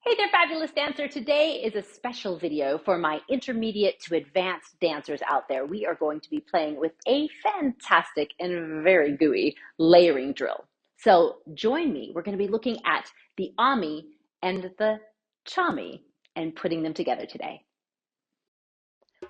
Hey there, fabulous dancer. Today is a special video for my intermediate to advanced dancers out there. We are going to be playing with a fantastic and very gooey layering drill. So join me. We're going to be looking at the Ommi and the Chami and putting them together today.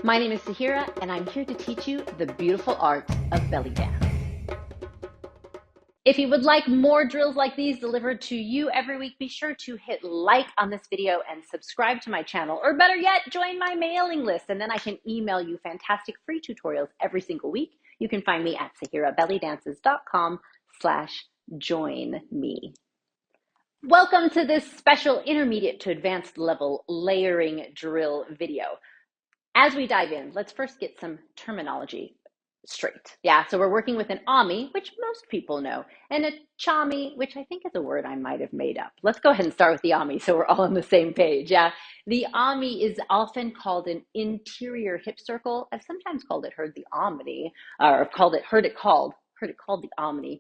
My name is Sahira, and I'm here to teach you the beautiful art of belly dance. If you would like more drills like these delivered to you every week, be sure to hit like on this video and subscribe to my channel, or better yet, join my mailing list, and then I can email you fantastic free tutorials every single week. You can find me at sahirabellydances.com/join me. Welcome to this special intermediate to advanced level layering drill video. As we dive in, let's first get some terminology straight. Yeah, so we're working with an Ommi, which most people know, and a Chami, which I think is a word I might have made up. Let's go ahead and start with the Ommi so we're all on the same page. Yeah, the Ommi is often called an interior hip circle. I've sometimes heard the Omni, or heard it called the Omni.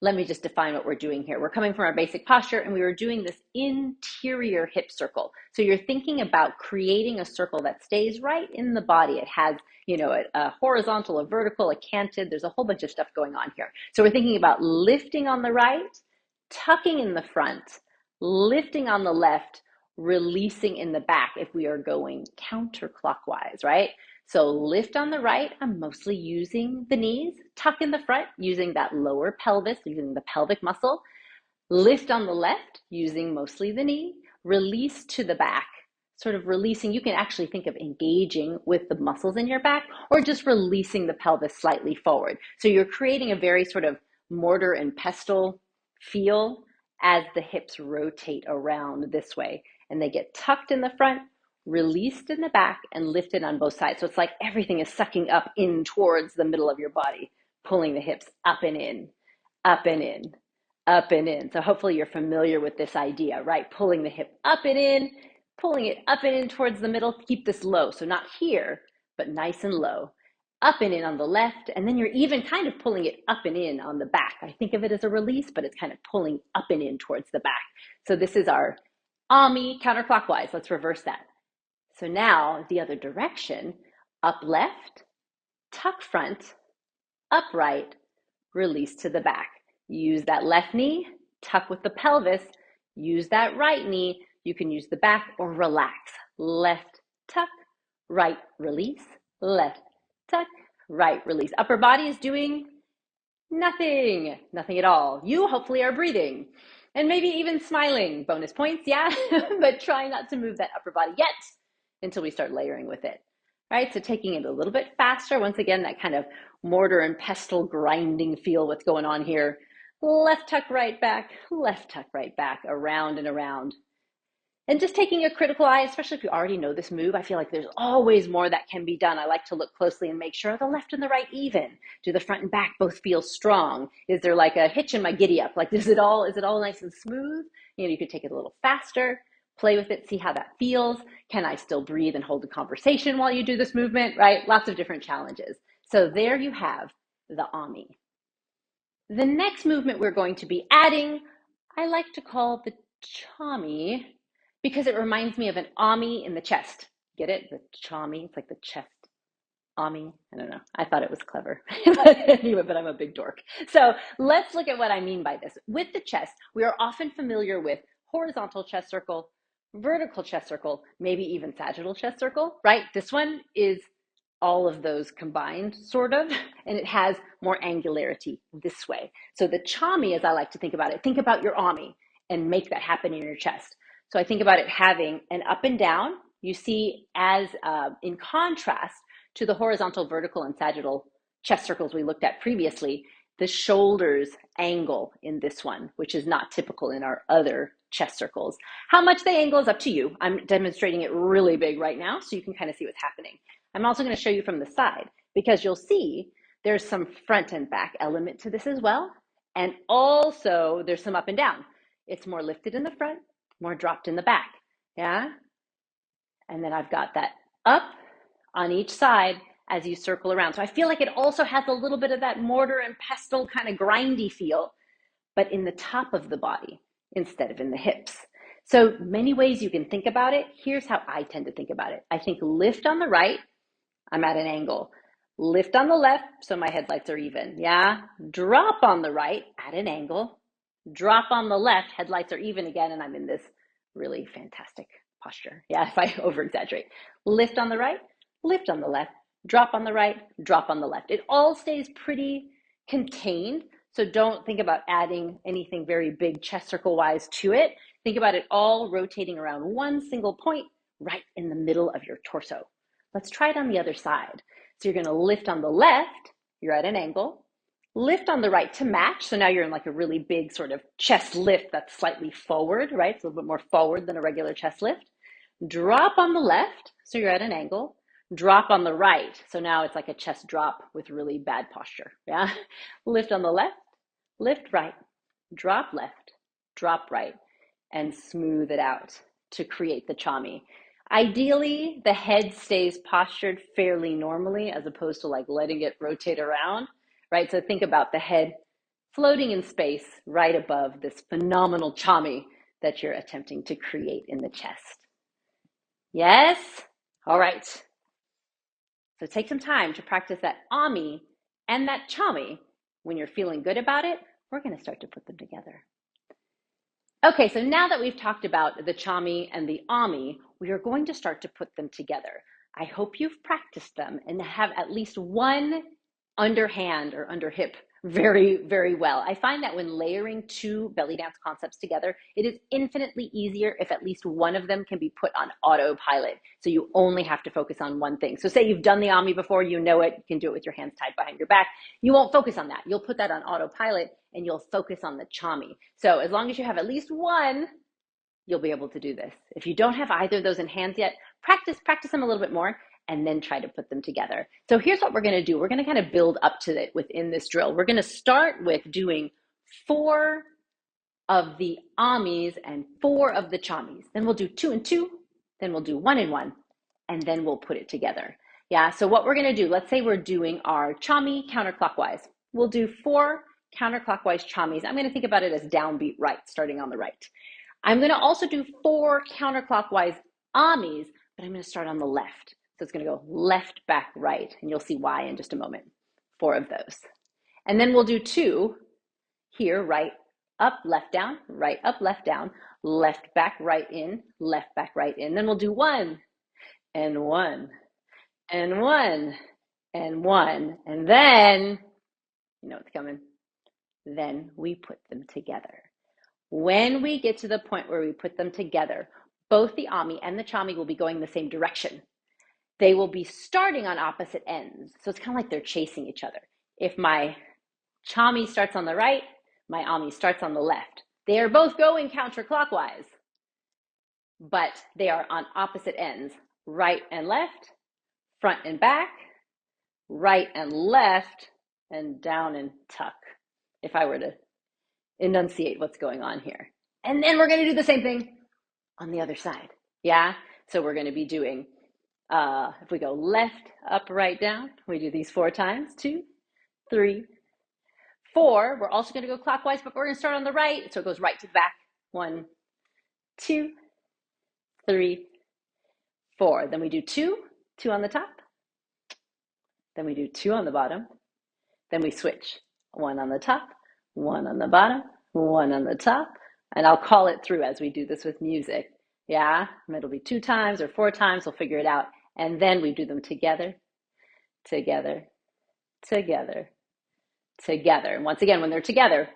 Let me just define what we're doing here. We're coming from our basic posture and we were doing this interior hip circle. So you're thinking about creating a circle that stays right in the body. It has, a horizontal, a vertical, a canted. There's a whole bunch of stuff going on here. So we're thinking about lifting on the right, tucking in the front, lifting on the left, releasing in the back if we are going counterclockwise, right? So lift on the right, I'm mostly using the knees. Tuck in the front, using that lower pelvis, using the pelvic muscle. Lift on the left, using mostly the knee. Release to the back, sort of releasing. You can actually think of engaging with the muscles in your back or just releasing the pelvis slightly forward. So you're creating a very sort of mortar and pestle feel as the hips rotate around this way. And they get tucked in the front, released in the back, and lifted on both sides. So it's like everything is sucking up in towards the middle of your body, pulling the hips up and in, up and in, up and in. So hopefully you're familiar with this idea, right? Pulling the hip up and in, pulling it up and in towards the middle. Keep this low. So not here, but nice and low. Up and in on the left, and then you're even kind of pulling it up and in on the back. I think of it as a release, but it's kind of pulling up and in towards the back. So this is our Ommi counterclockwise. Let's reverse that. So now the other direction, up left, tuck front, up right, release to the back. Use that left knee, tuck with the pelvis, use that right knee. You can use the back or relax. Left, tuck, right, release, left, tuck, right, release. Upper body is doing nothing at all. You hopefully are breathing and maybe even smiling. Bonus points, yeah, but try not to move that upper body yet until we start layering with it. Right, so taking it a little bit faster. Once again, that kind of mortar and pestle grinding feel, what's going on here. Left tuck, right back, around and around. And just taking a critical eye, especially if you already know this move, I feel like there's always more that can be done. I like to look closely and make sure the left and the right even. Do the front and back both feel strong? Is there like a hitch in my giddy up? Like, is it all nice and smooth? You could take it a little faster. Play with it, see how that feels. Can I still breathe and hold a conversation while you do this movement, right? Lots of different challenges. So there you have the Ommi. The next movement we're going to be adding, I like to call the Chami because it reminds me of an Ommi in the chest. Get it? The Chami, it's like the chest. Ommi, I don't know. I thought it was clever. but I'm a big dork. So let's look at what I mean by this. With the chest, we are often familiar with horizontal chest circle, vertical chest circle, maybe even sagittal chest circle, right? This one is all of those combined, sort of, and it has more angularity this way. So the Chami, as I like to think about it, think about your Ommi and make that happen in your chest. So I think about it having an up and down. You see, as in contrast to the horizontal, vertical, and sagittal chest circles we looked at previously, the shoulders angle in this one, which is not typical in our other chest circles. How much they angle is up to you. I'm demonstrating it really big right now so you can kind of see what's happening. I'm also going to show you from the side because you'll see there's some front and back element to this as well. And also there's some up and down. It's more lifted in the front, more dropped in the back. Yeah. And then I've got that up on each side as you circle around. So I feel like it also has a little bit of that mortar and pestle kind of grindy feel, but in the top of the body instead of in the hips. So many ways you can think about it. Here's how I tend to think about it. I think lift on the right, I'm at an angle. Lift on the left, so my headlights are even, yeah? Drop on the right, at an angle. Drop on the left, headlights are even again, and I'm in this really fantastic posture. Yeah, if I over-exaggerate. Lift on the right, lift on the left, drop on the right, drop on the left. It all stays pretty contained, so don't think about adding anything very big chest circle-wise to it. Think about it all rotating around one single point right in the middle of your torso. Let's try it on the other side. So you're gonna lift on the left, you're at an angle, lift on the right to match. So now you're in like a really big sort of chest lift that's slightly forward, right? It's a little bit more forward than a regular chest lift. Drop on the left, so you're at an angle. Drop on the right, so now it's like a chest drop with really bad posture, yeah? Lift on the left, lift right, drop left, drop right, and smooth it out to create the Chami. Ideally, the head stays postured fairly normally as opposed to like letting it rotate around, right? So think about the head floating in space right above this phenomenal Chami that you're attempting to create in the chest. Yes? All right. So take some time to practice that Ommi and that Chami. When you're feeling good about it, we're going to start to put them together. Okay, so now that we've talked about the Chami and the Ommi, we are going to start to put them together. I hope you've practiced them and have at least one underhand or underhip very, very well. I find that when layering two belly dance concepts together, it is infinitely easier if at least one of them can be put on autopilot. So you only have to focus on one thing. So say you've done the Ommi before, you know it, you can do it with your hands tied behind your back. You won't focus on that. You'll put that on autopilot and you'll focus on the Chami. So as long as you have at least one, you'll be able to do this. If you don't have either of those in hands yet, practice them a little bit more and then try to put them together. So here's what we're gonna do. We're gonna kind of build up to it within this drill. We're gonna start with doing 4 of the Ommis and 4 of the Chamis. Then we'll do 2 and 2, then we'll do 1 and 1, and then we'll put it together. Yeah, so what we're gonna do, let's say we're doing our Chami counterclockwise. We'll do 4 counterclockwise Chamis. I'm gonna think about it as downbeat right, starting on the right. I'm gonna also do 4 counterclockwise Ommis, but I'm gonna start on the left. So it's gonna go left, back, right, and you'll see why in just a moment. 4 of those. And then we'll do 2 here, right, up, left, down, right, up, left, down, left, back, right in, left, back, right in. Then we'll do 1 and 1 and 1 and 1. And then, you know what's coming? Then we put them together. When we get to the point where we put them together, both the Ommi and the Chami will be going the same direction. They will be starting on opposite ends. So it's kind of like they're chasing each other. If my Chami starts on the right, my Ommi starts on the left. They are both going counterclockwise, but they are on opposite ends, right and left, front and back, right and left, and down and tuck, if I were to enunciate what's going on here. And then we're going to do the same thing on the other side. Yeah? So we're going to be doing, if we go left, up, right, down, we do these 4 times. 2, 3, 4. We're also going to go clockwise, but we're going to start on the right. So it goes right to the back. 1, 2, 3, 4. Then we do 2 on the top. Then we do 2 on the bottom. Then we switch. 1 on the top, 1 on the bottom, 1 on the top, and I'll call it through as we do this with music. Yeah, it'll be 2 times or 4 times, we'll figure it out. And then we do them together, together, together, together. And once again, when they're together,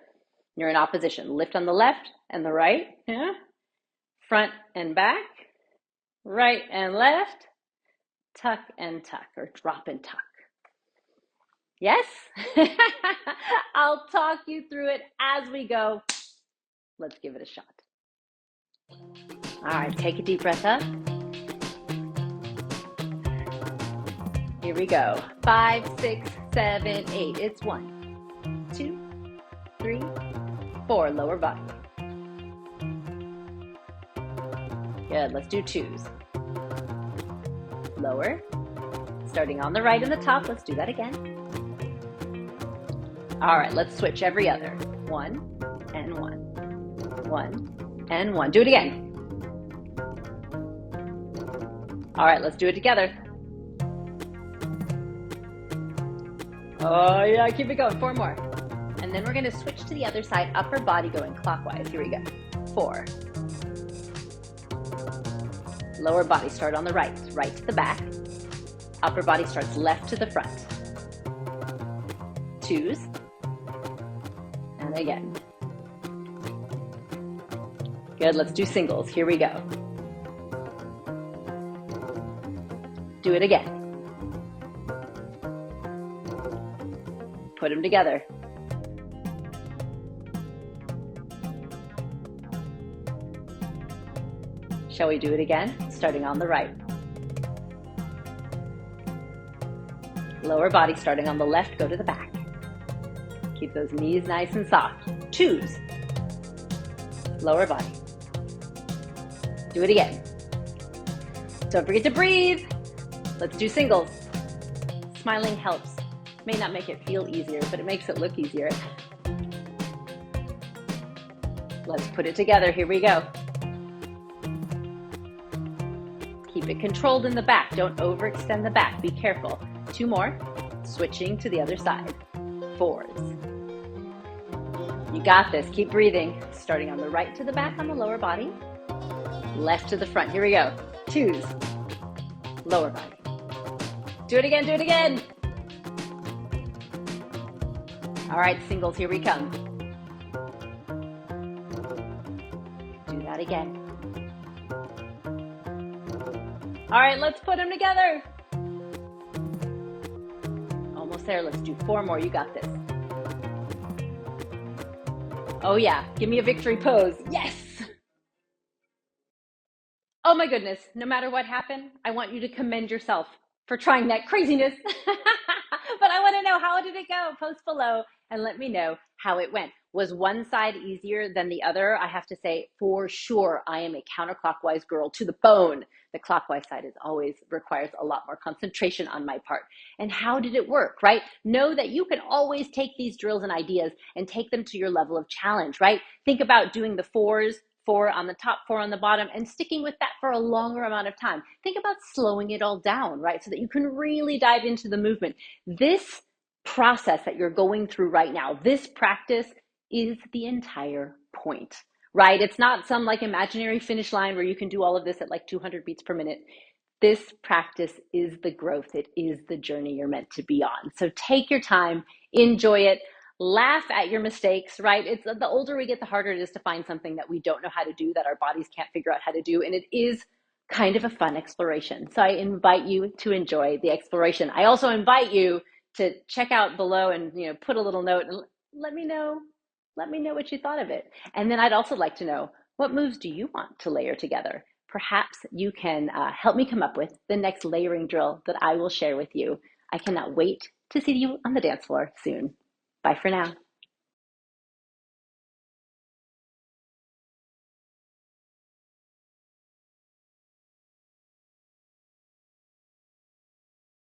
you're in opposition. Lift on the left and the right, yeah? Front and back, right and left, tuck and tuck, or drop and tuck. Yes? I'll talk you through it as we go. Let's give it a shot. All right, take a deep breath up. Here we go. 5, 6, 7, 8. It's 1, 2, 3, 4. Lower body. Good, let's do 2s. Lower. Starting on the right and the top. Let's do that again. All right, let's switch every other. 1 and 1. 1 and 1. Do it again. All right, let's do it together. Oh yeah, keep it going. 4 more. And then we're gonna switch to the other side, upper body going clockwise. Here we go. 4. Lower body, start on the right to the back. Upper body starts left to the front. 2s. And again. Good, let's do singles. Here we go. Do it again. Put them together. Shall we do it again? Starting on the right. Lower body starting on the left, go to the back. Keep those knees nice and soft. 2s. Lower body. Do it again. Don't forget to breathe. Let's do singles. Smiling helps. May not make it feel easier, but it makes it look easier. Let's put it together. Here we go. Keep it controlled in the back. Don't overextend the back. Be careful. 2 more. Switching to the other side. 4s. You got this. Keep breathing. Starting on the right to the back on the lower body. Left to the front. Here we go. 2s. Lower body. Do it again. Do it again. All right, singles. Here we come. Do that again. All right, let's put them together. Almost there. Let's do 4 more. You got this. Oh yeah, give me a victory pose. Yes. Oh my goodness, no matter what happened, I want you to commend yourself for trying that craziness. But I want to know, how did it go? Post below and let me know how it went. Was one side easier than the other? I have to say, for sure, I am a counterclockwise girl to the bone. The clockwise side always requires a lot more concentration on my part. And how did it work, right? Know that you can always take these drills and ideas and take them to your level of challenge, right? Think about doing the 4s, 4 on the top, 4 on the bottom, and sticking with that for a longer amount of time. Think about slowing it all down, right? So that you can really dive into the movement. This process that you're going through right now, this practice is the entire point, right? It's not some like imaginary finish line where you can do all of this at like 200 beats per minute. This practice is the growth. It is the journey you're meant to be on. So take your time, enjoy it, laugh at your mistakes, right? It's the older we get, the harder it is to find something that we don't know how to do, that our bodies can't figure out how to do. And it is kind of a fun exploration. So I invite you to enjoy the exploration. I also invite you to check out below and put a little note and let me know what you thought of it. And then I'd also like to know, what moves do you want to layer together? Perhaps you can help me come up with the next layering drill that I will share with you. I cannot wait to see you on the dance floor soon. Bye for now.